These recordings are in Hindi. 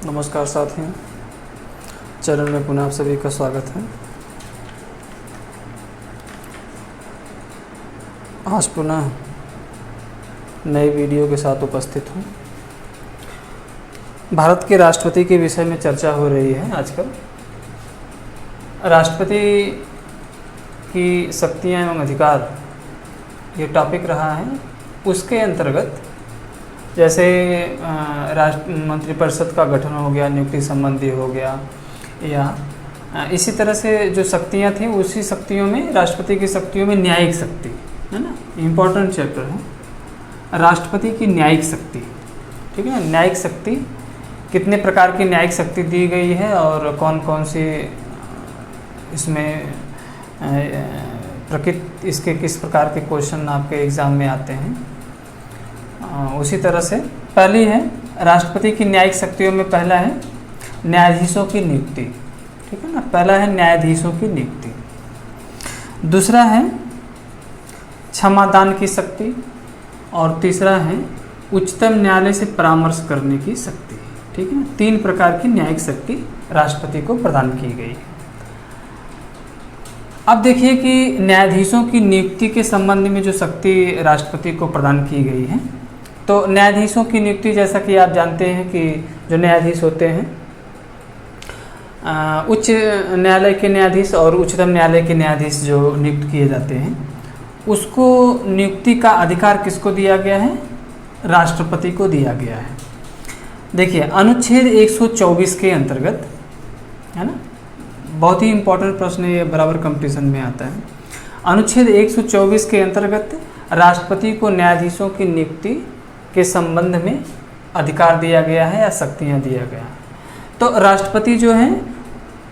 नमस्कार साथियों, चैनल में पुनः आप सभी का स्वागत है। आज पुनः नई वीडियो के साथ उपस्थित हूँ। भारत के राष्ट्रपति के विषय में चर्चा हो रही है आजकल। राष्ट्रपति की शक्तियाँ एवं अधिकार ये टॉपिक रहा है। उसके अंतर्गत जैसे मंत्रिपरिषद का गठन हो गया, नियुक्ति संबंधी हो गया, या इसी तरह से जो शक्तियाँ थीं उसी शक्तियों में, राष्ट्रपति की शक्तियों में न्यायिक शक्ति है ना, इम्पोर्टेंट चैप्टर है राष्ट्रपति की न्यायिक शक्ति। ठीक है, न्यायिक शक्ति कितने प्रकार की न्यायिक शक्ति दी गई है और कौन कौन सी इसमें प्रकृति, इसके किस प्रकार के क्वेश्चन आपके एग्ज़ाम में आते हैं। उसी तरह से पहली है राष्ट्रपति की न्यायिक शक्तियों में, पहला है न्यायाधीशों की नियुक्ति। ठीक है ना, पहला है न्यायाधीशों की नियुक्ति। दूसरा है क्षमादान की शक्ति और तीसरा है उच्चतम न्यायालय से परामर्श करने की शक्ति। ठीक है, तीन प्रकार की न्यायिक शक्ति राष्ट्रपति को प्रदान की गई है। अब देखिए कि न्यायाधीशों की नियुक्ति के संबंध में जो शक्ति राष्ट्रपति को प्रदान की गई है, तो न्यायाधीशों की नियुक्ति जैसा कि आप जानते हैं कि जो न्यायाधीश होते हैं, उच्च न्यायालय के न्यायाधीश और उच्चतम न्यायालय के न्यायाधीश जो नियुक्त किए जाते हैं, उसको नियुक्ति का अधिकार किसको दिया गया है? राष्ट्रपति को दिया गया है। देखिए अनुच्छेद 124 के अंतर्गत, है ना, बहुत ही इम्पोर्टेंट प्रश्न ये बराबर कंपटीशन में आता है। अनुच्छेद 124 के अंतर्गत राष्ट्रपति को न्यायाधीशों की नियुक्ति के संबंध में अधिकार दिया गया है या शक्तियां दिया गया है। तो राष्ट्रपति जो है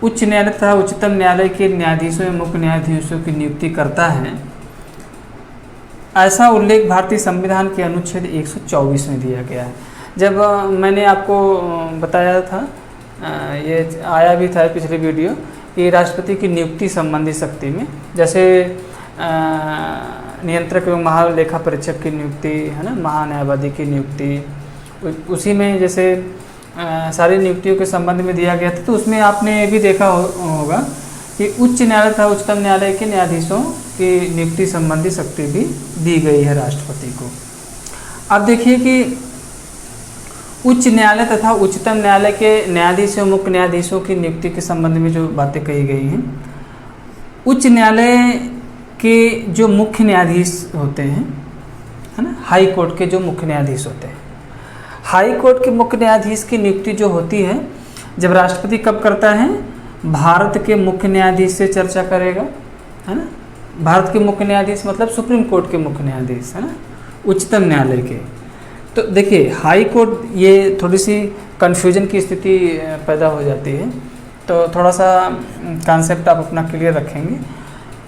उच्च न्यायालय तथा उच्चतम न्यायालय के न्यायाधीशों एवं मुख्य न्यायाधीशों की नियुक्ति करता है, ऐसा उल्लेख भारतीय संविधान के अनुच्छेद 124 में दिया गया है। जब मैंने आपको बताया था, ये आया भी था पिछले वीडियो, कि राष्ट्रपति की नियुक्ति संबंधी शक्ति में जैसे नियंत्रक एवं महालेखा परीक्षक की नियुक्ति, है ना, महान्यायवादी की नियुक्ति, उसी में जैसे सारी नियुक्तियों के संबंध में दिया गया था। तो उसमें आपने ये भी देखा होगा कि उच्च न्यायालय तथा उच्चतम न्यायालय के न्यायाधीशों की नियुक्ति संबंधी शक्ति भी दी गई है राष्ट्रपति को। अब देखिए कि उच्च न्यायालय तथा उच्चतम न्यायालय के न्यायाधीश एवं मुख्य न्यायाधीशों की नियुक्ति के संबंध में जो बातें कही गई हैं, उच्च न्यायालय के जो मुख्य न्यायाधीश होते हैं, है ना, हाई कोर्ट के जो मुख्य न्यायाधीश होते हैं, हाई कोर्ट के मुख्य न्यायाधीश की नियुक्ति जो होती है, जब राष्ट्रपति कब करता है? भारत के मुख्य न्यायाधीश से चर्चा करेगा, है ना। भारत के मुख्य न्यायाधीश मतलब सुप्रीम कोर्ट के मुख्य न्यायाधीश, है ना, उच्चतम न्यायालय के। तो देखिए हाई कोर्ट, ये थोड़ी सी कन्फ्यूजन की स्थिति पैदा हो जाती है, तो थोड़ा सा कॉन्सेप्ट आप अपना क्लियर रखेंगे।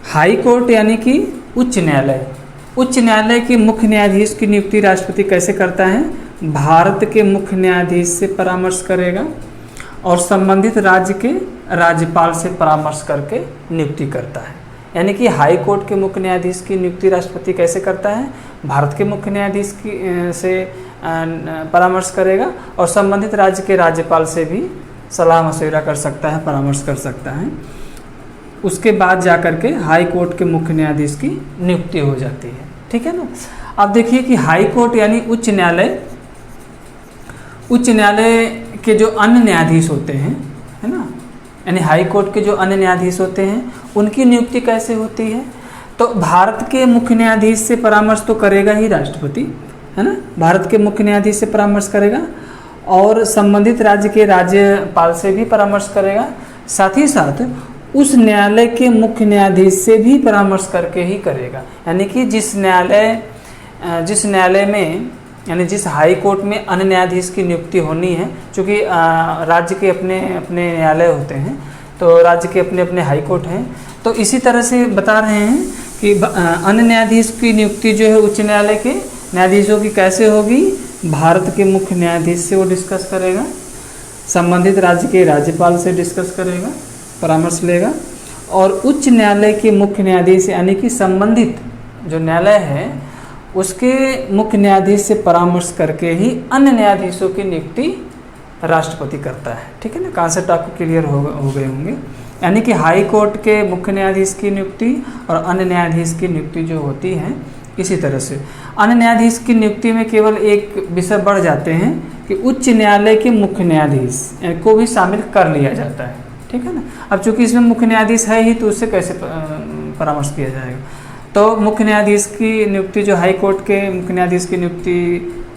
हाई कोर्ट यानी कि उच्च न्यायालय, उच्च न्यायालय के मुख्य न्यायाधीश की नियुक्ति राष्ट्रपति कैसे करता है? भारत के मुख्य न्यायाधीश से परामर्श करेगा और संबंधित राज्य के राज्यपाल से परामर्श करके नियुक्ति करता है। यानी कि हाई कोर्ट के मुख्य न्यायाधीश की नियुक्ति राष्ट्रपति कैसे करता है? भारत के मुख्य न्यायाधीश की से परामर्श करेगा और संबंधित राज्य के राज्यपाल से भी सलाह मशविरा कर सकता है, परामर्श कर सकता है। उसके बाद जा कर के हाई कोर्ट के मुख्य न्यायाधीश की नियुक्ति हो जाती है। ठीक है ना। अब देखिए कि हाई कोर्ट यानी उच्च न्यायालय, उच्च न्यायालय के जो अन्य न्यायाधीश होते हैं, है ना, यानी हाई कोर्ट के जो अन्य न्यायाधीश होते हैं, उनकी नियुक्ति कैसे होती है? तो भारत के मुख्य न्यायाधीश से परामर्श तो करेगा ही राष्ट्रपति, है ना, भारत के मुख्य न्यायाधीश से परामर्श करेगा और संबंधित राज्य के राज्यपाल से भी परामर्श करेगा। साथ ही साथ उस न्यायालय के मुख्य न्यायाधीश से भी परामर्श करके ही करेगा। यानी कि जिस न्यायालय में, यानी जिस हाई कोर्ट में अन्य न्यायाधीश की नियुक्ति होनी है, चूँकि राज्य के अपने अपने न्यायालय होते हैं, तो राज्य के अपने अपने हाई कोर्ट हैं, तो इसी तरह से बता रहे हैं कि अन्य न्यायाधीश की नियुक्ति जो है उच्च न्यायालय के न्यायाधीशों की कैसे होगी? भारत के मुख्य न्यायाधीश से वो डिस्कस करेगा, संबंधित राज्य के राज्यपाल से डिस्कस करेगा, परामर्श लेगा, और उच्च न्यायालय के मुख्य न्यायाधीश यानी कि संबंधित जो न्यायालय है उसके मुख्य न्यायाधीश से परामर्श करके ही अन्य न्यायाधीशों की नियुक्ति राष्ट्रपति करता है। ठीक है ना, कॉन्सेप्ट आपको क्लियर हो गए होंगे। यानी कि हाई कोर्ट के मुख्य न्यायाधीश की नियुक्ति और अन्य न्यायाधीश की नियुक्ति जो होती है, इसी तरह से अन्य न्यायाधीश की नियुक्ति में केवल एक विषय बढ़ जाते हैं कि उच्च न्यायालय के मुख्य न्यायाधीश को भी शामिल कर लिया जाता है। ठीक है ना, अब चूंकि इसमें मुख्य न्यायाधीश है ही, तो उससे कैसे परामर्श किया जाएगा। तो मुख्य न्यायाधीश की नियुक्ति, जो हाई कोर्ट के मुख्य न्यायाधीश की नियुक्ति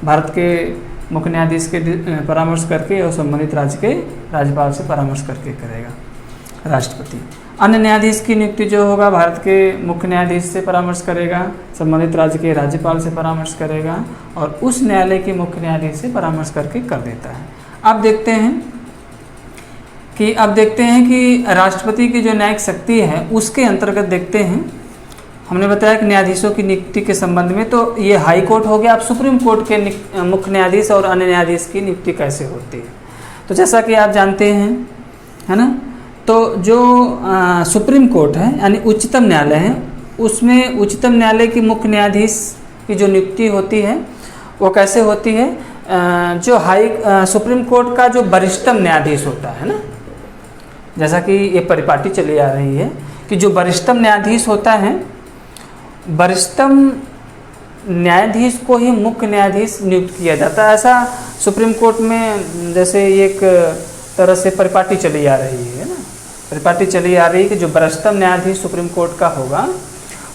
भारत के मुख्य न्यायाधीश के परामर्श करके और संबंधित राज्य के राज्यपाल से परामर्श करके करेगा राष्ट्रपति। अन्य न्यायाधीश की नियुक्ति जो होगा भारत के मुख्य न्यायाधीश से परामर्श करेगा, संबंधित राज्य के राज्यपाल से परामर्श करेगा और उस न्यायालय के मुख्य न्यायाधीश से परामर्श करके कर देता है। अब देखते हैं कि राष्ट्रपति की जो न्यायिक शक्ति है उसके अंतर्गत देखते हैं। हमने बताया कि न्यायाधीशों की नियुक्ति के संबंध में, तो ये हाई कोर्ट हो गया। अब सुप्रीम कोर्ट के मुख्य न्यायाधीश और अन्य न्यायाधीश की नियुक्ति कैसे होती है, तो जैसा कि आप जानते हैं, है ना, तो जो सुप्रीम कोर्ट है यानी उच्चतम न्यायालय है, उसमें उच्चतम न्यायालय की मुख्य न्यायाधीश की जो नियुक्ति होती है वो कैसे होती है। जो सुप्रीम कोर्ट का जो वरिष्ठतम न्यायाधीश होता है ना, जैसा कि ये परिपाटी चली आ रही है कि जो वरिष्ठतम न्यायाधीश होता है, वरिष्ठतम न्यायाधीश को ही मुख्य न्यायाधीश नियुक्त किया जाता है। ऐसा सुप्रीम कोर्ट में जैसे एक तरह से परिपाटी चली आ रही है ना, परिपाटी चली आ रही है कि जो वरिष्ठतम न्यायाधीश सुप्रीम कोर्ट का होगा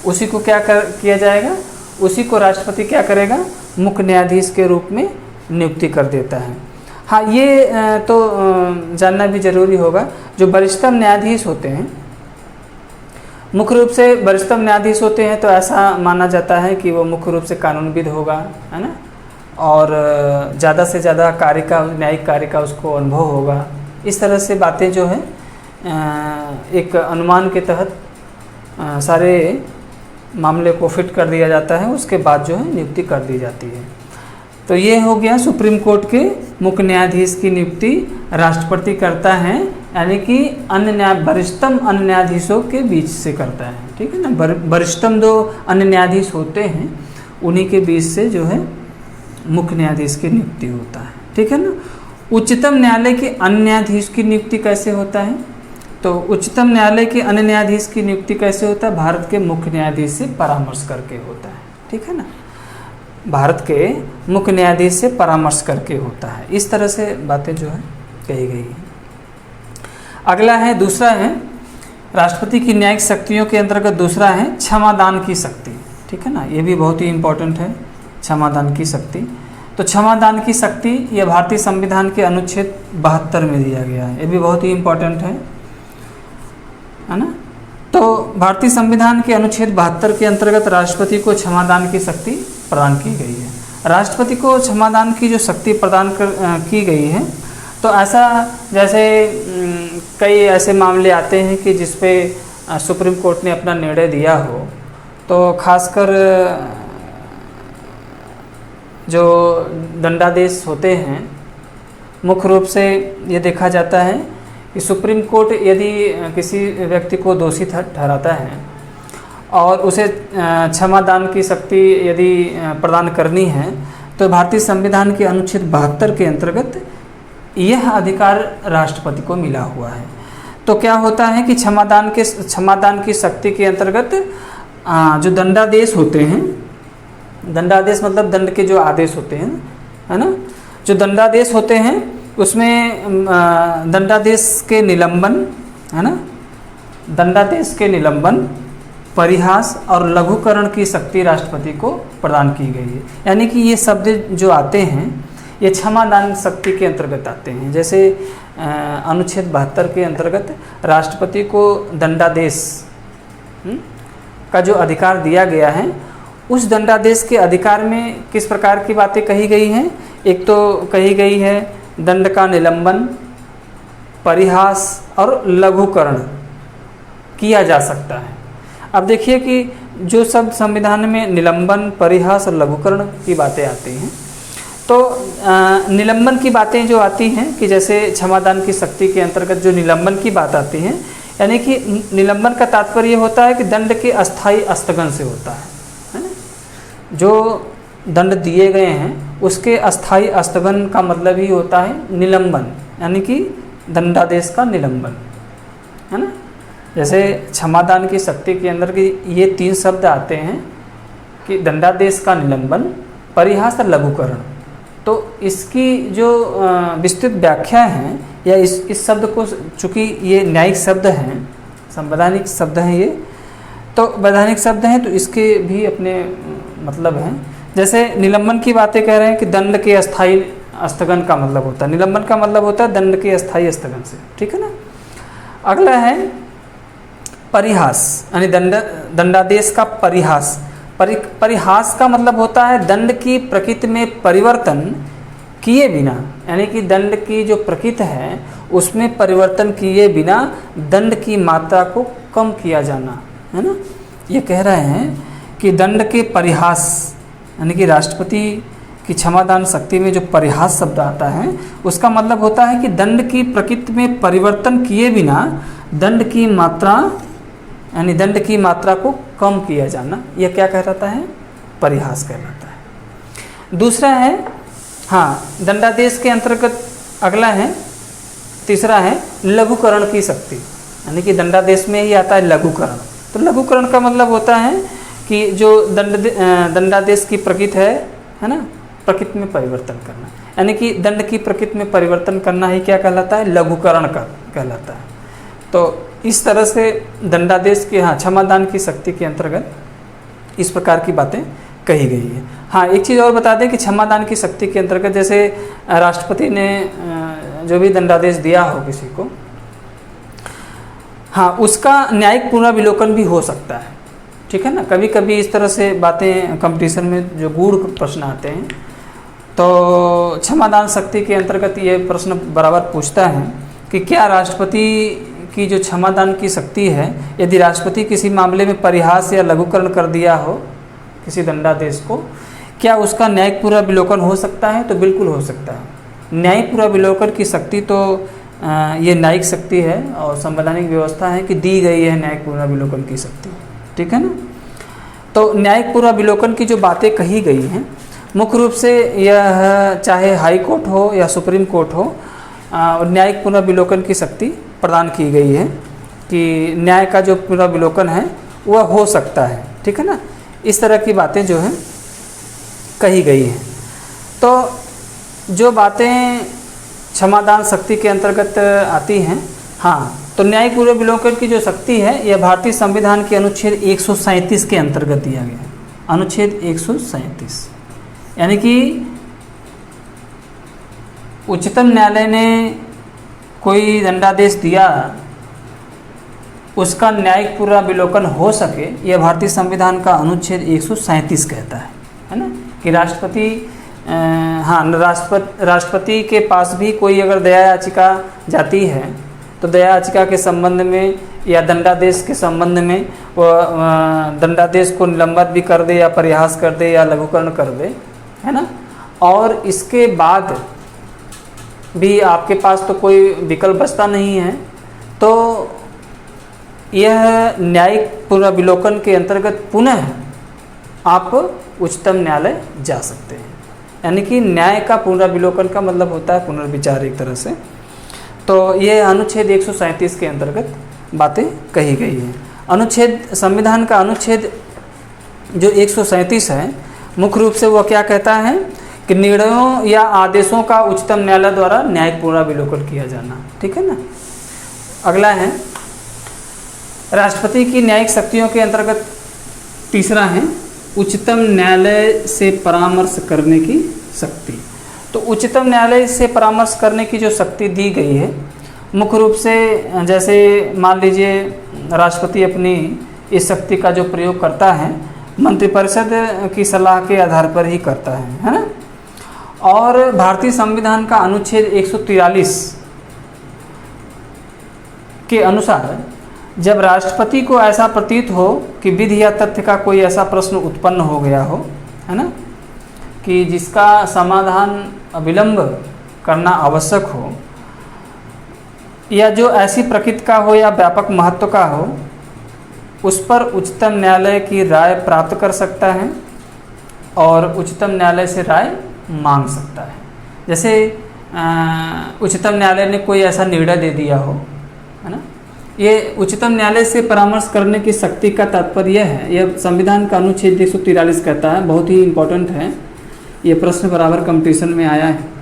उसी को किया जाएगा, उसी को राष्ट्रपति क्या करेगा, मुख्य न्यायाधीश के रूप में नियुक्ति कर देता है। हाँ, ये तो जानना भी जरूरी होगा, जो वरिष्ठतम न्यायाधीश होते हैं, मुख्य रूप से वरिष्ठतम न्यायाधीश होते हैं, तो ऐसा माना जाता है कि वो मुख्य रूप से कानूनविद होगा, है ना, और ज़्यादा से ज़्यादा न्यायिक कार्य का उसको अनुभव होगा। इस तरह से बातें जो है एक अनुमान के तहत सारे मामले को फिट कर दिया जाता है, उसके बाद जो है नियुक्ति कर दी जाती है। तो ये हो गया सुप्रीम कोर्ट के मुख्य न्यायाधीश की नियुक्ति राष्ट्रपति करता है, यानी कि वरिष्ठतम अन्य न्यायाधीशों के बीच से करता है। ठीक है ना, वरिष्ठतम जो अन्य न्यायाधीश होते हैं उन्हीं के बीच से जो है मुख्य न्यायाधीश की नियुक्ति होता है। ठीक है ना। उच्चतम न्यायालय के अन्य न्यायाधीश की नियुक्ति कैसे होता है, तो उच्चतम न्यायालय के अन्य न्यायाधीश की नियुक्ति कैसे होता है, भारत के मुख्य न्यायाधीश से परामर्श करके होता है। ठीक है ना, भारत के मुख्य न्यायाधीश से परामर्श करके होता है। इस तरह से बातें जो है कही गई है। अगला है, दूसरा है राष्ट्रपति की न्यायिक शक्तियों के अंतर्गत दूसरा है क्षमादान की शक्ति। ठीक है ना, ये भी बहुत ही इम्पोर्टेंट है, क्षमादान की शक्ति। तो क्षमादान की शक्ति ये भारतीय संविधान के अनुच्छेद 72 में दिया गया है, ये भी बहुत ही इम्पोर्टेंट है ना। तो भारतीय संविधान के अनुच्छेद 72 के अंतर्गत राष्ट्रपति को क्षमादान की शक्ति प्रदान की गई है। राष्ट्रपति को क्षमादान की जो शक्ति प्रदान की गई है, तो ऐसा जैसे कई ऐसे मामले आते हैं कि जिस पे सुप्रीम कोर्ट ने अपना निर्णय दिया हो, तो खासकर जो दंडादेश होते हैं, मुख्य रूप से ये देखा जाता है कि सुप्रीम कोर्ट यदि किसी व्यक्ति को दोषी ठहराता है और उसे क्षमादान की शक्ति यदि प्रदान करनी है, तो भारतीय संविधान के अनुच्छेद 72 के अंतर्गत यह अधिकार राष्ट्रपति को मिला हुआ है। तो क्या होता है कि क्षमादान की शक्ति के अंतर्गत जो दंडादेश होते हैं, दंडादेश मतलब दंड के जो आदेश होते हैं, है ना, जो दंडादेश होते हैं उसमें दंडादेश के निलंबन, है ना, दंडादेश के निलंबन, परिहास और लघुकरण की शक्ति राष्ट्रपति को प्रदान की गई है। यानी कि ये शब्द जो आते हैं ये क्षमादान शक्ति के अंतर्गत आते हैं। जैसे अनुच्छेद 72 के अंतर्गत राष्ट्रपति को दंडादेश का जो अधिकार दिया गया है, उस दंडादेश के अधिकार में किस प्रकार की बातें कही गई हैं। एक तो कही गई है दंड का निलंबन, परिहास और लघुकरण किया जा सकता है। अब देखिए कि जो शब्द संविधान में निलंबन, परिहास और लघुकरण की बातें आती हैं, तो निलंबन की बातें जो आती हैं कि जैसे क्षमादान की शक्ति के अंतर्गत जो निलंबन की बात आती है, यानी कि निलंबन का तात्पर्य होता है कि दंड के अस्थायी स्थगन से होता है ना। जो दंड दिए गए हैं उसके अस्थाई स्थगन का मतलब ही होता है निलंबन, यानी कि दंडादेश का निलंबन, है ना। जैसे क्षमादान की शक्ति के अंदर की ये 3 शब्द आते हैं कि दंडादेश का निलंबन, परिहास और लघुकरण। तो इसकी जो विस्तृत व्याख्या है या इस शब्द को, चूँकि ये न्यायिक शब्द हैं, संवैधानिक शब्द हैं ये, तो वैधानिक शब्द हैं, तो इसके भी अपने मतलब हैं। जैसे निलंबन की बातें कह रहे हैं कि दंड के अस्थाई स्थगन का मतलब होता है, निलंबन का मतलब होता है दंड के अस्थाई स्थगन से, ठीक है ना। अगला है परिहास, यानी दंडादेश का परिहास। परिहास का मतलब होता है दंड की प्रकृति में परिवर्तन किए बिना, यानी कि दंड की जो प्रकृति है उसमें परिवर्तन किए बिना दंड की मात्रा को कम किया जाना, है ना। ये कह रहे हैं कि दंड के परिहास, यानी कि राष्ट्रपति की क्षमादान शक्ति में जो परिहास शब्द आता है उसका मतलब होता है कि दंड की प्रकृति में परिवर्तन किए बिना दंड की मात्रा, यानी दंड की मात्रा को कम किया जाना, यह क्या कहलाता है, परिहास कहलाता है। दूसरा है, हाँ, दंडादेश के अंतर्गत अगला है, तीसरा है लघुकरण की शक्ति, यानी कि दंडादेश में ही आता है लघुकरण। तो लघुकरण का मतलब होता है कि जो दंडादेश की प्रकृति है ना, प्रकृति में परिवर्तन करना, यानी कि दंड की प्रकृति में परिवर्तन करना ही क्या कहलाता है, लघुकरण का कहलाता है। तो इस तरह से दंडादेश के, हाँ, क्षमादान की शक्ति के अंतर्गत इस प्रकार की बातें कही गई है। हाँ, एक चीज़ और बता दें कि क्षमादान की शक्ति के अंतर्गत जैसे राष्ट्रपति ने जो भी दंडादेश दिया हो किसी को, हाँ, उसका न्यायिक पुनर्विलोकन भी हो सकता है, ठीक है ना। कभी कभी इस तरह से बातें कंपटीशन में जो गूढ़ प्रश्न आते हैं, तो क्षमादान शक्ति के अंतर्गत ये प्रश्न बराबर पूछता है कि क्या राष्ट्रपति की जो क्षमादान की शक्ति है, यदि राष्ट्रपति किसी मामले में परिहास या लघुकरण कर दिया हो किसी दंडादेश को, क्या उसका न्यायिक पुनर्विलोकन हो सकता है? तो बिल्कुल हो सकता है। न्यायिक पुनर्विलोकन की शक्ति तो ये न्यायिक शक्ति है और संवैधानिक व्यवस्था है कि दी गई है न्यायिक पुनर्विलोकन की शक्ति, ठीक है ना। तो न्यायिक पुनर्विलोकन की जो बातें कही गई हैं, मुख्य रूप से यह चाहे हाई कोर्ट हो या सुप्रीम कोर्ट हो, न्यायिक पुनर्विलोकन की शक्ति प्रदान की गई है कि न्याय का जो पुनर्विलोकन है वह हो सकता है, ठीक है ना। इस तरह की बातें जो है कही गई हैं। तो जो बातें क्षमादान शक्ति के अंतर्गत आती हैं, हाँ, तो न्यायिक पुनर्विलोकन की जो शक्ति है यह भारतीय संविधान के अनुच्छेद 137 के अंतर्गत दिया गया है। अनुच्छेद 137, यानी कि उच्चतम न्यायालय ने कोई दंडादेश दिया, उसका न्यायिक पुनर्विलोकन हो सके, यह भारतीय संविधान का अनुच्छेद 137 कहता है ना। कि राष्ट्रपति, हाँ, राष्ट्रपति के पास भी कोई अगर दया याचिका जाती है तो दया याचिका के संबंध में या दंडादेश के संबंध में वो दंडादेश को निलंबित भी कर दे या परिहास कर दे या लघुकरण कर दे, है ना। और इसके बाद भी आपके पास तो कोई विकल्प बचता नहीं है, तो यह न्यायिक पुनर्विलोकन के अंतर्गत पुनः आप उच्चतम न्यायालय जा सकते हैं। यानी कि न्याय का पुनर्विलोकन का मतलब होता है पुनर्विचार एक तरह से। तो ये अनुच्छेद 137 के अंतर्गत बातें कही गई हैं। अनुच्छेद, संविधान का अनुच्छेद जो 137 है, मुख्य रूप से वह क्या कहता है कि निर्णयों या आदेशों का उच्चतम न्यायालय द्वारा न्यायिक पुनर्विलोकन किया जाना, ठीक है ना। अगला है राष्ट्रपति की न्यायिक शक्तियों के अंतर्गत तीसरा है उच्चतम न्यायालय से परामर्श करने की शक्ति। तो उच्चतम न्यायालय से परामर्श करने की जो शक्ति दी गई है, मुख्य रूप से जैसे मान लीजिए राष्ट्रपति अपनी इस शक्ति का जो प्रयोग करता है मंत्रिपरिषद की सलाह के आधार पर ही करता है ना। और भारतीय संविधान का अनुच्छेद 143 के अनुसार जब राष्ट्रपति को ऐसा प्रतीत हो कि विधि या तथ्य का कोई ऐसा प्रश्न उत्पन्न हो गया हो, है ना, कि जिसका समाधान विलंब करना आवश्यक हो या जो ऐसी प्रकृति का हो या व्यापक महत्व का हो, उस पर उच्चतम न्यायालय की राय प्राप्त कर सकता है और उच्चतम न्यायालय से राय मांग सकता है। जैसे उच्चतम न्यायालय ने कोई ऐसा निर्णय दे दिया हो, है ना, ये उच्चतम न्यायालय से परामर्श करने की शक्ति का तात्पर्य है, यह संविधान का अनुच्छेद 143 कहता है, बहुत ही इम्पोर्टेंट है, ये प्रश्न बराबर कंपटीशन में आया है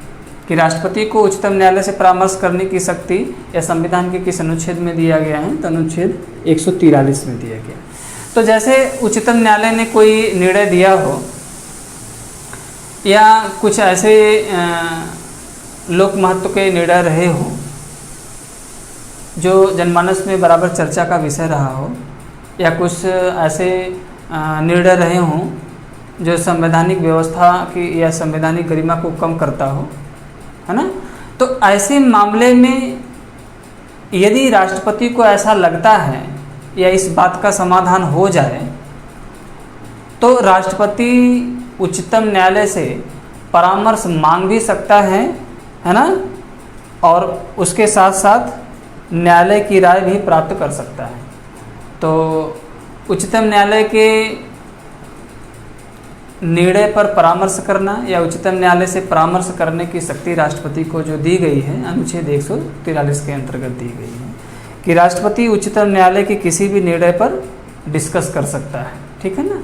कि राष्ट्रपति को उच्चतम न्यायालय से परामर्श करने की शक्ति या संविधान के किस अनुच्छेद में दिया गया है, तो अनुच्छेद 143 में दिया गया। तो जैसे उच्चतम न्यायालय ने कोई निर्णय दिया हो या कुछ ऐसे लोक महत्व के निर्णय रहे हो जो जनमानस में बराबर चर्चा का विषय रहा हो, या कुछ ऐसे निर्णय रहे हों जो संवैधानिक व्यवस्था की या संवैधानिक गरिमा को कम करता हो, है ना, तो ऐसे मामले में यदि राष्ट्रपति को ऐसा लगता है या इस बात का समाधान हो जाए तो राष्ट्रपति उच्चतम न्यायालय से परामर्श मांग भी सकता है ना, और उसके साथ साथ न्यायालय की राय भी प्राप्त कर सकता है। तो उच्चतम न्यायालय के निर्णय पर परामर्श करना या उच्चतम न्यायालय से परामर्श करने की शक्ति राष्ट्रपति को जो दी गई है अनुच्छेद 143 के अंतर्गत दी गई है कि राष्ट्रपति उच्चतम न्यायालय के किसी भी निर्णय पर डिस्कस कर सकता है, ठीक है ना।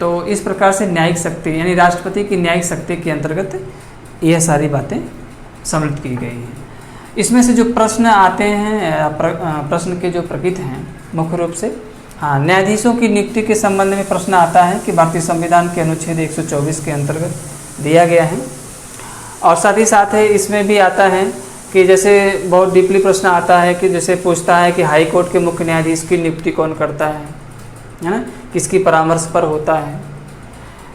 तो इस प्रकार से न्यायिक शक्ति यानी राष्ट्रपति की न्यायिक शक्ति के अंतर्गत यह सारी बातें सम्मिलित की गई हैं। इसमें से जो प्रश्न आते हैं, प्रश्न के जो प्रकृति हैं मुख्य रूप से, हाँ, न्यायाधीशों की नियुक्ति के संबंध में प्रश्न आता है कि भारतीय संविधान के अनुच्छेद 124 के अंतर्गत दिया गया है, और साथ ही साथ है इसमें भी आता है कि जैसे बहुत डीपली प्रश्न आता है कि जैसे पूछता है कि हाई कोर्ट के मुख्य न्यायाधीश की नियुक्ति कौन करता है ना, किसकी परामर्श पर होता है,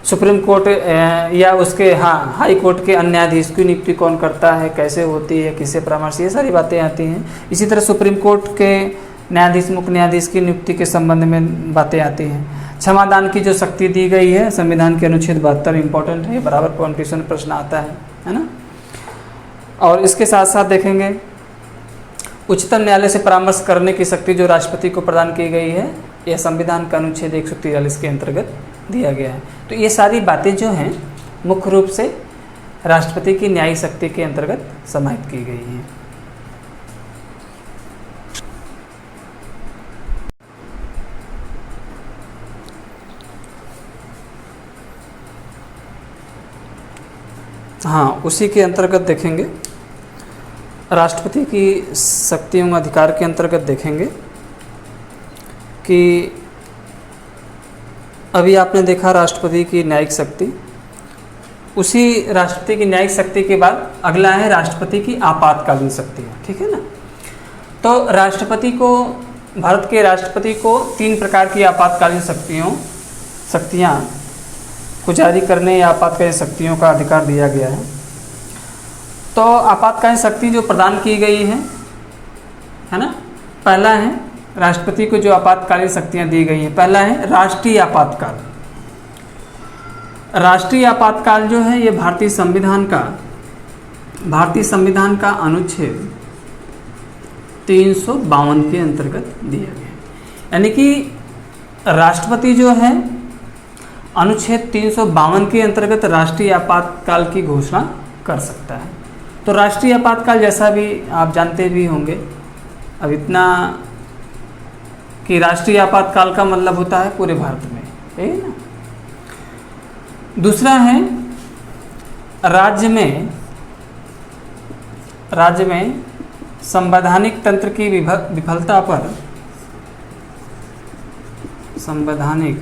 सुप्रीम कोर्ट या उसके हाई कोर्ट के अन्य न्यायाधीश की नियुक्ति कौन करता है, कैसे होती है, किससे परामर्श, ये सारी बातें आती हैं। इसी तरह सुप्रीम कोर्ट के न्यायाधीश मुख्य न्यायाधीश की नियुक्ति के संबंध में बातें आती हैं। क्षमादान की जो शक्ति दी गई है संविधान के अनुच्छेद 72 इंपॉर्टेंट है, बराबर कॉम्पिटिशन प्रश्न आता है ना। और इसके साथ साथ देखेंगे उच्चतम न्यायालय से परामर्श करने की शक्ति जो राष्ट्रपति को प्रदान की गई है यह संविधान का अनुच्छेद 143 के अंतर्गत दिया गया है। तो ये सारी बातें जो हैं मुख्य रूप से राष्ट्रपति की न्यायिक शक्ति के अंतर्गत समाहित की गई हैं। हाँ, उसी के अंतर्गत देखेंगे राष्ट्रपति की शक्तियों और अधिकार के अंतर्गत देखेंगे कि अभी आपने देखा राष्ट्रपति की न्यायिक शक्ति, उसी राष्ट्रपति की न्यायिक शक्ति के बाद अगला है राष्ट्रपति की आपातकालीन शक्तियाँ, ठीक है ना। तो राष्ट्रपति को, भारत के राष्ट्रपति को 3 प्रकार की आपातकालीन शक्तियाँ को जारी करने या आपातकालीन शक्तियों का अधिकार दिया गया है। तो आपातकालीन शक्ति जो प्रदान की गई है ना, पहला है राष्ट्रपति को जो आपातकालीन शक्तियां दी गई हैं, पहला है राष्ट्रीय आपातकाल। राष्ट्रीय आपातकाल जो है ये भारतीय संविधान का अनुच्छेद 352 के अंतर्गत दिया गया है। यानी कि राष्ट्रपति जो है अनुच्छेद 352 के अंतर्गत राष्ट्रीय आपातकाल की घोषणा कर सकता है। तो राष्ट्रीय आपातकाल जैसा भी आप जानते भी होंगे अब इतना कि राष्ट्रीय आपातकाल का मतलब होता है पूरे भारत में, है ना। दूसरा है राज्य में संवैधानिक तंत्र की विफलता पर संवैधानिक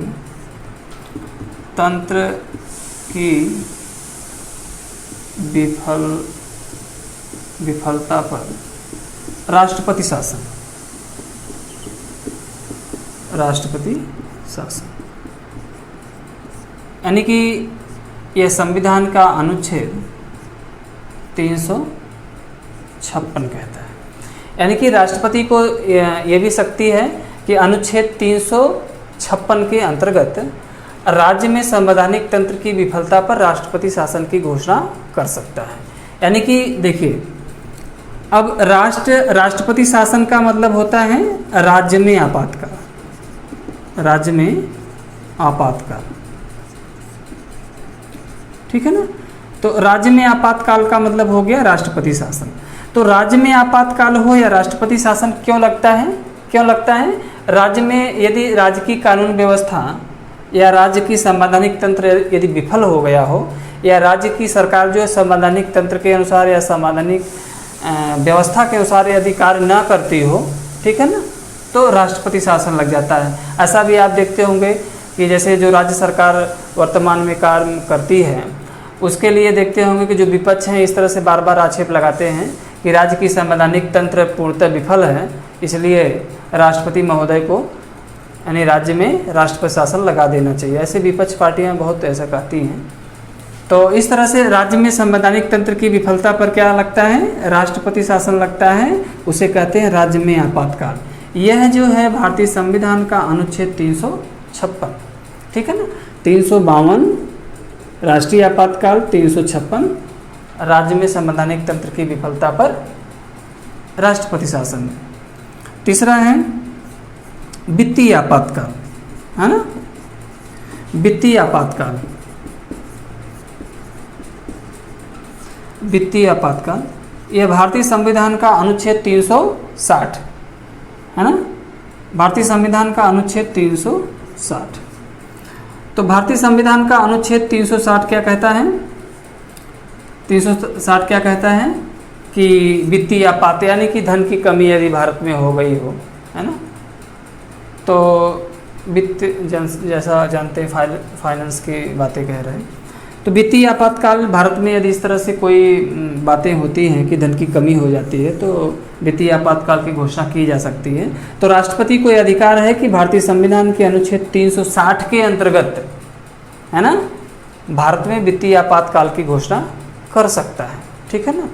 तंत्र की विफलता पर राष्ट्रपति शासन यानी कि यह संविधान का अनुच्छेद 356 कहता है। यानी कि राष्ट्रपति को यह भी शक्ति है कि अनुच्छेद 356 के अंतर्गत राज्य में संवैधानिक तंत्र की विफलता पर राष्ट्रपति शासन की घोषणा कर सकता है। यानी कि देखिए अब राष्ट्रपति शासन का मतलब होता है राज्य में आपातकाल, ठीक है ना। तो राज्य में आपातकाल का मतलब हो गया राष्ट्रपति शासन। तो राज्य में आपातकाल हो या राष्ट्रपति शासन क्यों लगता है? क्यों लगता है? राज्य में यदि राज्य की कानून व्यवस्था या राज्य की संवैधानिक तंत्र यदि विफल हो गया हो, या राज्य की सरकार जो है संवैधानिक तंत्र के अनुसार या संवैधानिक व्यवस्था के अनुसार यदि कार्य न करती हो, ठीक है ना, तो राष्ट्रपति शासन लग जाता है। ऐसा भी आप देखते होंगे कि जैसे जो राज्य सरकार वर्तमान में कार्य करती है, उसके लिए देखते होंगे कि जो विपक्ष हैं इस तरह से बार बार आक्षेप लगाते हैं कि राज्य की संवैधानिक तंत्र पूर्णतः विफल है, इसलिए राष्ट्रपति महोदय को यानी राज्य में राष्ट्रपति शासन लगा देना चाहिए। ऐसे विपक्ष पार्टियां बहुत ऐसा कहती हैं। तो इस तरह से राज्य में संवैधानिक तंत्र की विफलता पर क्या लगता है? राष्ट्रपति शासन लगता है। उसे कहते हैं राज्य में आपातकाल। यह जो है भारतीय संविधान का अनुच्छेद 356, ठीक है ना, 352 राष्ट्रीय आपातकाल, 356 राज्य में संवैधानिक तंत्र की विफलता पर राष्ट्रपति शासन। तीसरा है वित्तीय आपातकाल, है ना, वित्तीय आपातकाल। वित्तीय आपातकाल यह भारतीय संविधान का अनुच्छेद 360, है ना, भारतीय संविधान का अनुच्छेद 360। तो भारतीय संविधान का अनुच्छेद 360 क्या कहता है? 360 क्या कहता है कि वित्तीय आपात यानी कि धन की कमी यदि भारत में हो गई हो, है ना, तो वित्त जैसा जानते हैं फाइनेंस की बातें कह रहे हैं, तो वित्तीय आपातकाल भारत में यदि इस तरह से कोई बातें होती हैं कि धन की कमी हो जाती है, तो वित्तीय आपातकाल की घोषणा की जा सकती है। तो राष्ट्रपति को यह अधिकार है कि भारतीय संविधान के अनुच्छेद 360 के अंतर्गत, है ना, भारत में वित्तीय आपातकाल की घोषणा कर सकता है, ठीक है ना।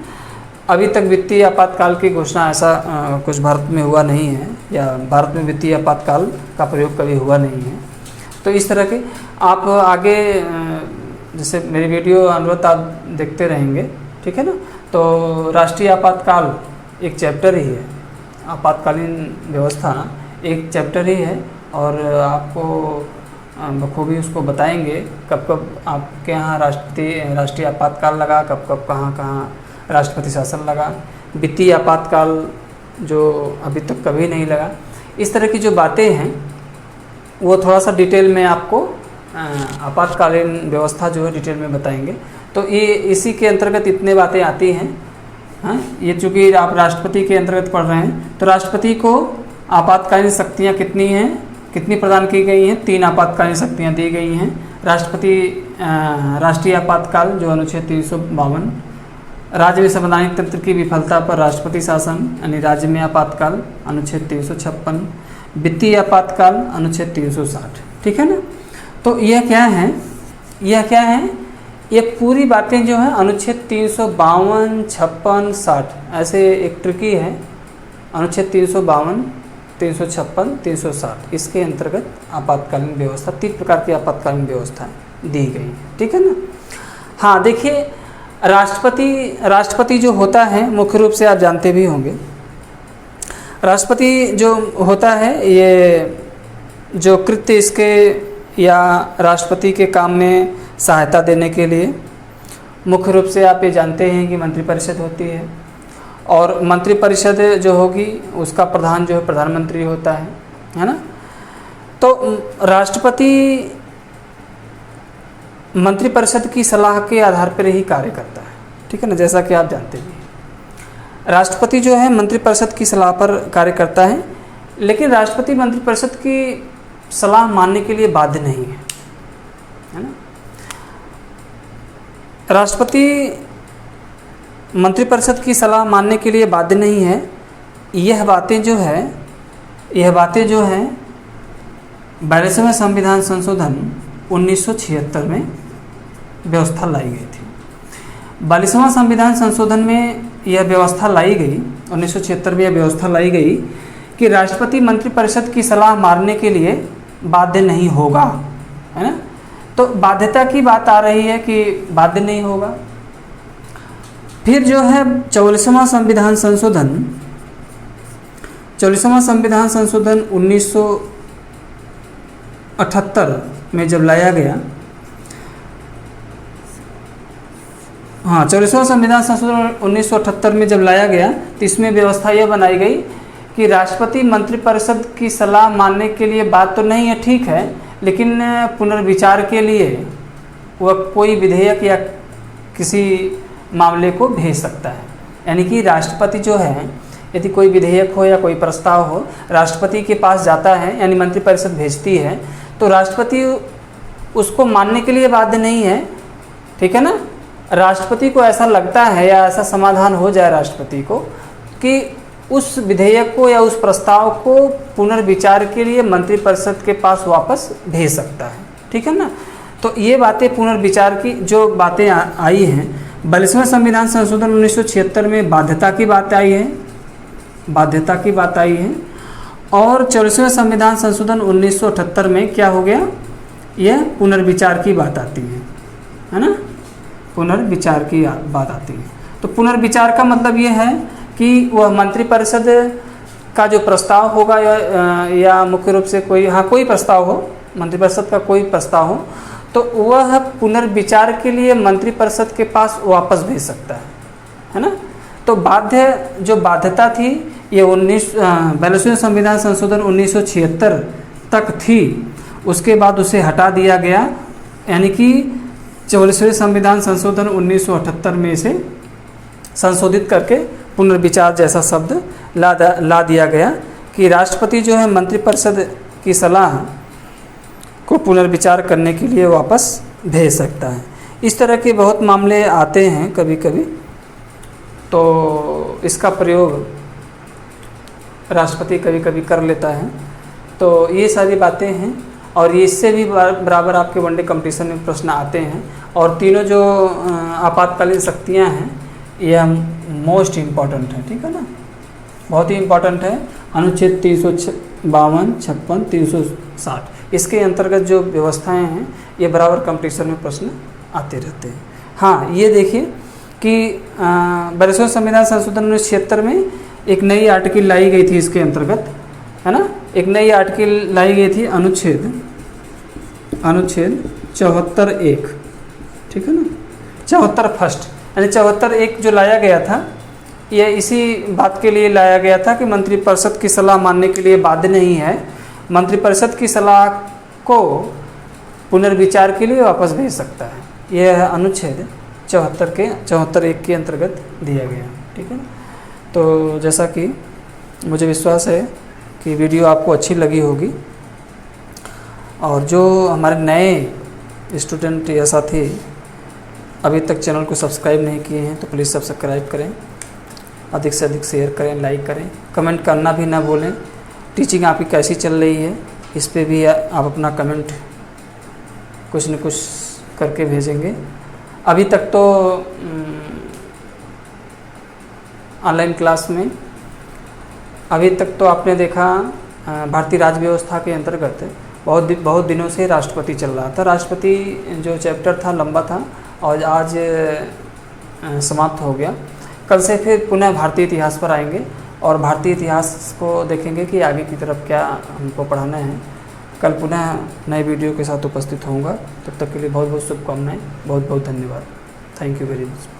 अभी तक वित्तीय आपातकाल की घोषणा ऐसा कुछ भारत में हुआ नहीं है, या भारत में वित्तीय आपातकाल का प्रयोग कभी हुआ नहीं है। तो इस तरह के आप आगे जैसे मेरी वीडियो अनुरोध आप देखते रहेंगे, ठीक है ना। तो राष्ट्रीय आपातकाल एक चैप्टर ही है, आपातकालीन व्यवस्था एक चैप्टर ही है, और आपको बखूबी उसको बताएंगे कब कब आपके यहाँ राष्ट्रीय आपातकाल लगा, कब कब कहाँ कहाँ राष्ट्रपति शासन लगा, वित्तीय आपातकाल जो अभी तक कभी नहीं लगा। इस तरह की जो बातें हैं वो थोड़ा सा डिटेल में आपको आपातकालीन व्यवस्था जो है डिटेल में बताएंगे। तो ये इसी के अंतर्गत इतने बातें आती हैं। हाँ, ये चूँकि आप राष्ट्रपति के अंतर्गत पढ़ रहे हैं, तो राष्ट्रपति को आपातकालीन शक्तियाँ कितनी हैं, कितनी प्रदान की गई हैं? 3 आपातकालीन शक्तियाँ दी गई हैं। राष्ट्रीय आपातकाल जो अनुच्छेद 352, राज्य में संवैधानिक तंत्र की विफलता पर राष्ट्रपति शासन यानी राज्य में आपातकाल अनुच्छेद 356, वित्तीय आपातकाल अनुच्छेद 360, ठीक है ना। तो यह क्या है? यह क्या है? ये पूरी बातें जो हैं अनुच्छेद 352, 56, 60 ऐसे एक ट्रिकी है। अनुच्छेद 352, 356, 360 इसके अंतर्गत आपातकालीन व्यवस्था 3 प्रकार की आपातकालीन व्यवस्थाएं दी गई हैं, ठीक है ना। हाँ, देखिए राष्ट्रपति जो होता है मुख्य रूप से आप जानते भी होंगे, राष्ट्रपति जो होता है ये जो कृत्य इसके या राष्ट्रपति के काम में सहायता देने के लिए मुख्य रूप से आप ये जानते हैं कि मंत्रिपरिषद होती है, और मंत्रिपरिषद जो होगी उसका प्रधान जो है प्रधानमंत्री होता है ना। तो राष्ट्रपति मंत्रिपरिषद की सलाह के आधार पर ही कार्य करता है, ठीक है ना, जैसा कि आप जानते हैं। राष्ट्रपति जो है मंत्रिपरिषद की सलाह पर कार्य करता है, लेकिन राष्ट्रपति मंत्रिपरिषद की सलाह मानने के लिए बाध्य नहीं है ना। राष्ट्रपति मंत्रिपरिषद की सलाह मानने के लिए बाध्य नहीं है। यह बातें जो है 42वें संविधान संशोधन 1976 में व्यवस्था लाई गई थी। 42वां संविधान संशोधन में यह व्यवस्था लाई गई, 1976 में यह व्यवस्था लाई गई कि राष्ट्रपति मंत्रिपरिषद की सलाह मानने के लिए बाध्य नहीं होगा, है ना। तो बाध्यता की बात आ रही है कि बाध्य नहीं होगा। फिर जो है 44वां संविधान संशोधन 1978 में जब लाया गया, हाँ, 44वां संविधान संशोधन 1978 में जब लाया गया तो इसमें व्यवस्था यह बनाई गई कि राष्ट्रपति मंत्रिपरिषद की सलाह मानने के लिए बात तो नहीं है, ठीक है, लेकिन पुनर्विचार के लिए वह कोई विधेयक या किसी मामले को भेज सकता है। यानी कि राष्ट्रपति जो है, यदि कोई विधेयक हो या कोई प्रस्ताव हो, राष्ट्रपति के पास जाता है, यानी मंत्रिपरिषद भेजती है, तो राष्ट्रपति उसको मानने के लिए बाध्य नहीं है, ठीक है ना। राष्ट्रपति को ऐसा लगता है या ऐसा समाधान हो जाए राष्ट्रपति को कि उस विधेयक को या उस प्रस्ताव को पुनर्विचार के लिए मंत्रिपरिषद के पास वापस भेज सकता है, ठीक है ना। तो ये बातें पुनर्विचार की जो बातें आई हैं, 42वां संविधान संशोधन 1976 में बाध्यता की बात आई है, बाध्यता की बात आई है। और 44वां संविधान संशोधन 1978 में क्या हो गया, यह पुनर्विचार की बात आती है ना, पुनर्विचार की बात आती है। तो पुनर्विचार का मतलब ये है कि वह मंत्रिपरिषद का जो प्रस्ताव होगा या मुख्य रूप से कोई प्रस्ताव हो, मंत्रिपरिषद का कोई प्रस्ताव हो, तो वह पुनर्विचार के लिए मंत्रिपरिषद के पास वापस भेज सकता है ना। तो बाध्यता थी ये 42वें संविधान संशोधन 1976 तक थी, उसके बाद उसे हटा दिया गया, यानी कि 44वें संविधान संशोधन 1978 में इसे संशोधित करके पुनर्विचार जैसा शब्द ला दिया गया कि राष्ट्रपति जो है मंत्रिपरिषद की सलाह को पुनर्विचार करने के लिए वापस भेज सकता है। इस तरह के बहुत मामले आते हैं कभी कभी, तो इसका प्रयोग राष्ट्रपति कभी कभी कर लेता है। तो ये सारी बातें हैं, और ये इससे भी बराबर आपके वनडे कंपटीशन में प्रश्न आते हैं। और तीनों जो आपातकालीन शक्तियाँ हैं ये मोस्ट इम्पॉर्टेंट है, ठीक है ना, बहुत ही इम्पॉर्टेंट है। अनुच्छेद 352, 56, 360 इसके अंतर्गत जो व्यवस्थाएं हैं ये बराबर कंपटीशन में प्रश्न आते रहते हैं। हाँ, ये देखिए कि 42वां संविधान संशोधन 1976 में एक नई आर्टिकल लाई गई थी इसके अंतर्गत, है ना, एक नई आर्टिकल लाई गई थी अनुच्छेद 74(1), ठीक है ना, 74 फर्स्ट, यानी 74(1) जो लाया गया था ये इसी बात के लिए लाया गया था कि मंत्रिपरिषद की सलाह मानने के लिए बाध्य नहीं है, मंत्रिपरिषद की सलाह को पुनर्विचार के लिए वापस भेज सकता है। यह अनुच्छेद 74(1) के अंतर्गत दिया गया, ठीक है ना। तो जैसा कि मुझे विश्वास है कि वीडियो आपको अच्छी लगी होगी, और जो हमारे नए स्टूडेंट या साथी अभी तक चैनल को सब्सक्राइब नहीं किए हैं तो प्लीज़ सब्सक्राइब करें, अधिक से अधिक शेयर करें, लाइक करें, कमेंट करना भी ना भूलें। टीचिंग आपकी कैसी चल रही है इस पे भी आप अपना कमेंट कुछ न कुछ करके भेजेंगे। अभी तक तो ऑनलाइन क्लास में अभी तक तो आपने देखा भारतीय राज्य व्यवस्था के अंतर्गत बहुत दिनों से राष्ट्रपति चल रहा था। राष्ट्रपति जो चैप्टर था लंबा था और आज समाप्त हो गया। कल से फिर पुनः भारतीय इतिहास पर आएंगे और भारतीय इतिहास को देखेंगे कि आगे की तरफ क्या हमको पढ़ाना है। कल पुनः नए वीडियो के साथ उपस्थित होऊंगा। तब तक के लिए बहुत बहुत शुभकामनाएं, बहुत बहुत धन्यवाद। Thank you very much.